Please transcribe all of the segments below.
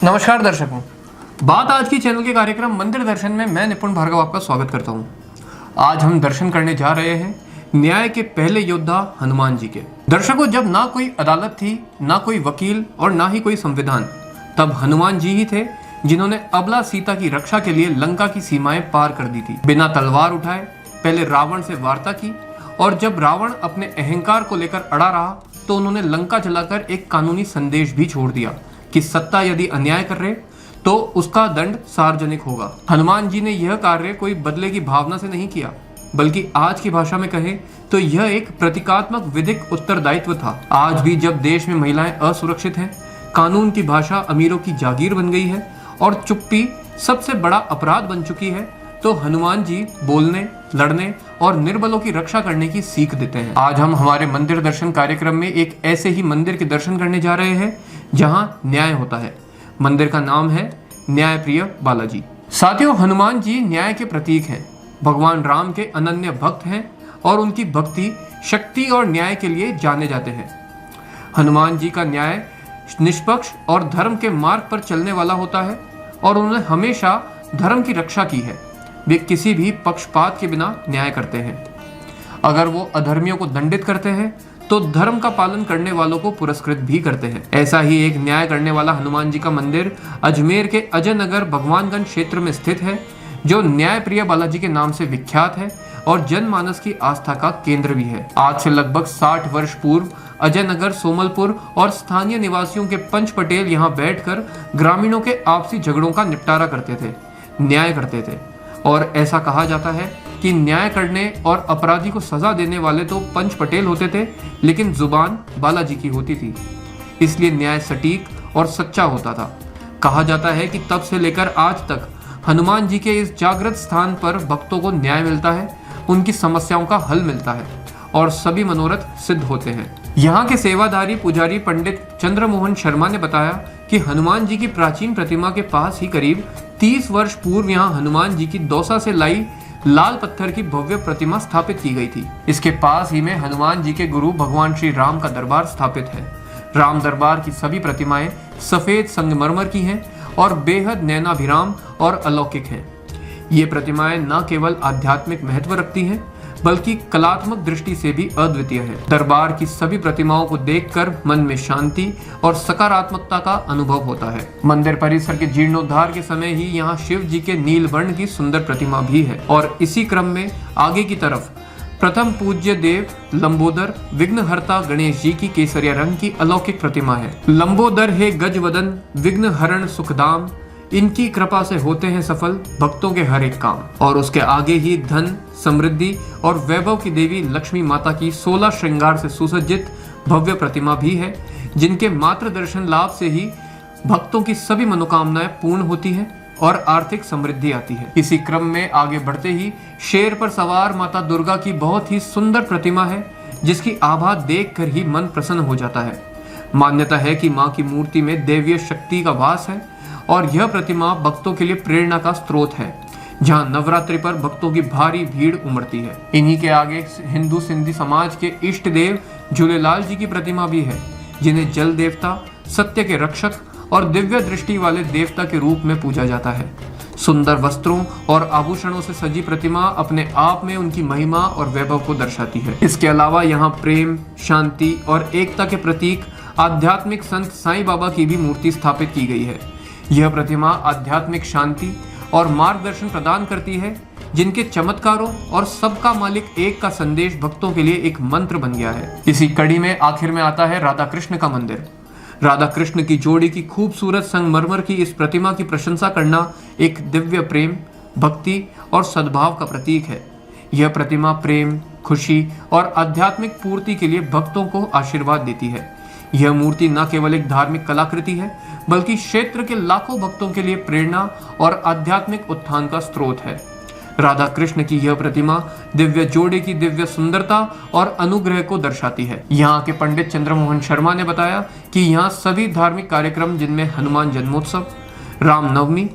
नमस्कार दर्शकों, बात आज की चैनल के कार्यक्रम मंदिर दर्शन में मैं निपुण भार्गव आपका स्वागत करता हूं। आज हम दर्शन करने जा रहे हैं न्याय के पहले योद्धा हनुमान जी के। दर्शकों, जब ना कोई अदालत थी, ना कोई वकील और ना ही कोई संविधान, तब हनुमान जी ही थे जिन्होंने अबला सीता की रक्षा के लिए लंका की सीमाएं पार कर दी थी। बिना तलवार उठाए पहले रावण से वार्ता की और जब रावण अपने अहंकार को लेकर अड़ा रहा तो उन्होंने लंका जलाकर एक कानूनी संदेश भी छोड़ दिया कि सत्ता यदि अन्याय कर रहे तो उसका दंड सार्वजनिक होगा। हनुमान जी ने यह कार्य कोई बदले की भावना से नहीं किया, बल्कि आज की भाषा में कहें तो यह एक प्रतीकात्मक विधिक उत्तरदायित्व था। आज भी जब देश में महिलाएं असुरक्षित हैं, कानून की भाषा अमीरों की जागीर बन गई है और चुप्पी सबसे बड़ा अपराध बन चुकी है, तो हनुमान जी बोलने, लड़ने और निर्बलों की रक्षा करने की सीख देते हैं। आज हम हमारे मंदिर दर्शन कार्यक्रम में एक ऐसे ही मंदिर के दर्शन करने जा रहे हैं जहां न्याय होता है। मंदिर का नाम है न्यायप्रिय बालाजी। साथियों, हनुमान जी न्याय के प्रतीक हैं, भगवान राम के अनन्य भक्त हैं और उनकी भक्ति, शक्ति और न्याय के लिए जाने जाते हैं। हनुमान जी का न्याय निष्पक्ष और धर्म के मार्ग पर चलने वाला होता है और उन्होंने हमेशा धर्म की रक्षा की है। वे किसी भी पक्षपात के बिना न्याय करते हैं। अगर वो अधर्मियों को दंडित करते हैं तो धर्म का पालन करने वालों को पुरस्कृत भी करते हैं। ऐसा ही एक न्याय करने वाला हनुमान जी का मंदिर अजमेर के अजय नगर भगवानगंज क्षेत्र में स्थित है, जो न्यायप्रिय बालाजी के नाम से विख्यात है और जनमानस की आस्था का केंद्र भी है। आज से लगभग 60 वर्ष पूर्व अजय नगर, सोमलपुर और स्थानीय निवासियों के पंच पटेल यहाँ बैठकर ग्रामीणों के आपसी झगड़ों का निपटारा करते थे, न्याय करते थे। और ऐसा कहा जाता है कि न्याय करने और अपराधी को सजा देने वाले तो पंच पटेल होते थे, लेकिन जुबान बालाजी की होती थी, इसलिए न्याय सटीक और सच्चा होता था। कहा जाता है कि तब से लेकर आज तक हनुमान जी के इस जागृत स्थान पर भक्तों को न्याय मिलता है, उनकी समस्याओं का हल मिलता है और सभी मनोरथ सिद्ध होते हैं। यहाँ के सेवाधारी पुजारी पंडित चंद्रमोहन शर्मा ने बताया कि हनुमान जी की प्राचीन प्रतिमा के पास ही करीब 30 वर्ष पूर्व यहाँ हनुमान जी की दौसा से लाई लाल पत्थर की भव्य प्रतिमा स्थापित की गई थी। इसके पास ही में हनुमान जी के गुरु भगवान श्री राम का दरबार स्थापित है। राम दरबार की सभी प्रतिमाएं सफेद संगमरमर की हैं और बेहद नैनाभिराम और अलौकिक हैं। ये प्रतिमाएं न केवल आध्यात्मिक महत्व रखती हैं, बल्कि कलात्मक दृष्टि से भी अद्वितीय है। दरबार की सभी प्रतिमाओं को देखकर मन में शांति और सकारात्मकता का अनुभव होता है। मंदिर परिसर के जीर्णोद्धार के समय ही यहाँ शिव जी के नीलवर्ण की सुंदर प्रतिमा भी है और इसी क्रम में आगे की तरफ प्रथम पूज्य देव लंबोदर विघ्नहर्ता गणेश जी की केसरिया रंग की अलौकिक प्रतिमा है। लंबोदर है गजवदन विघ्न हरण सुखदाम, इनकी कृपा से होते हैं सफल भक्तों के हर एक काम। और उसके आगे ही धन, समृद्धि और वैभव की देवी लक्ष्मी माता की 16 श्रृंगार से सुसज्जित भव्य प्रतिमा भी है, जिनके मात्र दर्शन लाभ से ही भक्तों की सभी मनोकामनाएं पूर्ण होती हैं और आर्थिक समृद्धि आती है। इसी क्रम में आगे बढ़ते ही शेर पर सवार माता दुर्गा की बहुत ही सुंदर प्रतिमा है, जिसकी आभा देखकर ही मन प्रसन्न हो जाता है। मान्यता है कि माँ की मूर्ति में दैवीय शक्ति का वास है और यह प्रतिमा भक्तों के लिए प्रेरणा का स्रोत है, जहां नवरात्रि पर भक्तों की भारी भीड़ उमड़ती है। इन्हीं के आगे हिंदू सिंधी समाज के इष्ट देव झूलेलाल जी की प्रतिमा भी है, जिन्हें जल देवता, सत्य के रक्षक और दिव्य दृष्टि वाले देवता के रूप में पूजा जाता है। सुंदर वस्त्रों और आभूषणों से सजी प्रतिमा अपने आप में उनकी महिमा और वैभव को दर्शाती है। इसके अलावा यहाँ प्रेम, शांति और एकता के प्रतीक आध्यात्मिक संत साईं बाबा की भी मूर्ति स्थापित की गई है। यह प्रतिमा आध्यात्मिक शांति और मार्गदर्शन प्रदान करती है, जिनके चमत्कारों और सबका मालिक एक का संदेश भक्तों के लिए एक मंत्र बन गया है। इसी कड़ी में आखिर में आता है राधा कृष्ण का मंदिर। राधा कृष्ण की जोड़ी की खूबसूरत संगमरमर की इस प्रतिमा की प्रशंसा करना एक दिव्य प्रेम, भक्ति और सद्भाव का प्रतीक है। यह प्रतिमा प्रेम, खुशी और आध्यात्मिक पूर्ति के लिए भक्तों को आशीर्वाद देती है। यह मूर्ति न केवल एक धार्मिक कलाकृति है, बल्कि क्षेत्र के लाखों भक्तों के लिए प्रेरणा और आध्यात्मिक उत्थान का स्रोत है। राधा कृष्ण की यह प्रतिमा दिव्य जोड़े की दिव्य सुंदरता और अनुग्रह को दर्शाती है। यहाँ के पंडित चंद्रमोहन शर्मा ने बताया कि यहाँ सभी धार्मिक कार्यक्रम, जिनमें हनुमान जन्मोत्सव, रामनवमी,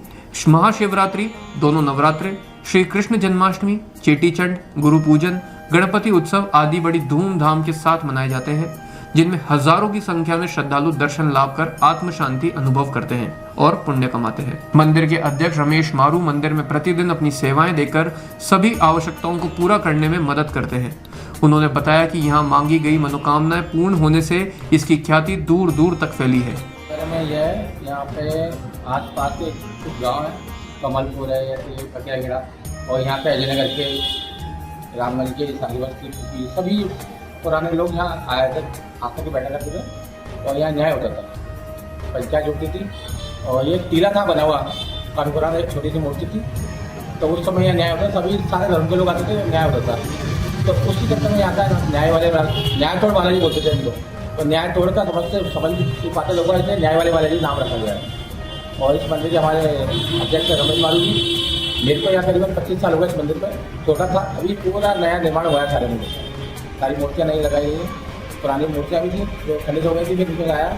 महाशिवरात्रि, दोनों नवरात्रे, श्री कृष्ण जन्माष्टमी, चेटीचंड, गुरु पूजन, गणपति उत्सव आदि बड़ी धूमधाम के साथ मनाए जाते हैं, जिनमें हजारों की संख्या में श्रद्धालु दर्शन लाभ कर आत्म शांति अनुभव करते हैं और पुण्य कमाते हैं। मंदिर के अध्यक्ष रमेश मारू मंदिर में प्रतिदिन अपनी सेवाएं देकर सभी आवश्यकताओं को पूरा करने में मदद करते हैं। उन्होंने बताया कि यहाँ मांगी गई मनोकामनाएं पूर्ण होने से इसकी ख्याति दूर दूर तक फैली है। यहाँ पे आस पास के कुछ गाँव है, कमलपुर है, ये पकियागेड़ा, और यहाँ पे अजय नगर के रामगंज के सारीबस्ती सभी पुराने लोग यहाँ आए थे, आकर के बैठा करते थे और यहाँ न्याय होता था, पंचायत होती थी। और ये टीला था बना हुआ, काफी पुराना, एक छोटी सी मूर्ति थी, तो उस समय यहाँ न्याय होता था, सभी सारे धर्म के लोग आते थे, न्याय होता था। तो उसी चक्कर में यहाँ का न्याय तोड़ वाला जी बोलते थे हम लोग, तो न्याय तोड़ का समझ पाते लोगों ने न्याय वाले जी नाम रखा गया है। और इस मंदिर के हमारे अध्यक्ष रमेश मारू जी, मेरे को यहाँ करीबन 25 साल हो गए इस मंदिर पर, छोटा था, अभी पूरा नया निर्माण हुआ है सारे मंदिर, सारी मूर्तियाँ नहीं लगाई गई, पुरानी मूर्तियाँ भी थी जो खंडित हो गई थी, फिर इनको आया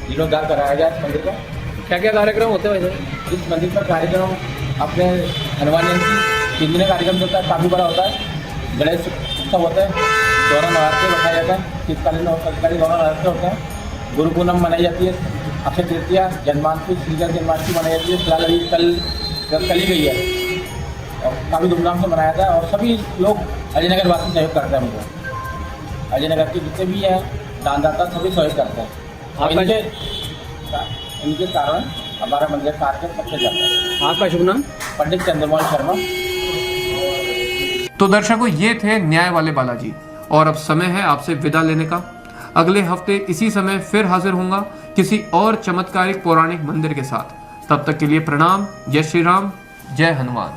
जीर्णोद्धार कराया गया इस मंदिर का। क्या क्या कार्यक्रम होते हैं वैसे इस मंदिर पर? कार्यक्रम अपने हनुमान जयंती 3 दिन कार्यक्रम होता है, काफ़ी बड़ा होता है। गणेश उत्सव होता है, दोनों नवरात्रि बताया जाता है, शीतकालीन और शरतकालीन दोनों नवरात्रि होता है। गुरु पूनम मनाई जाती है, अक्षय तृतीया, जन्माष्टमी, श्रीकृष्ण जन्माष्टमी मनाई जाती है। फिलहाल अभी कल ही गई है और काफ़ी धूमधाम से मनाया था और सभी लोग अजय नगर वासी सहयोग करते हैं हमको। अजय नगर के जितने भी हैं दानदाता सभी सहयोग करते हैं। इनके कारण हमारा मंदिर कार्य सबसे ज़्यादा है। आपका शुभ नाम? पंडित चंद्रमोहन शर्मा। तो दर्शकों, ये थे न्याय वाले बालाजी और अब समय है आपसे विदा लेने का। अगले हफ्ते इसी समय फिर हाजिर होऊंगा किसी और चमत्कारिक पौराणिक मंदिर के साथ। तब तक के लिए प्रणाम। जय श्री राम, जय हनुमान।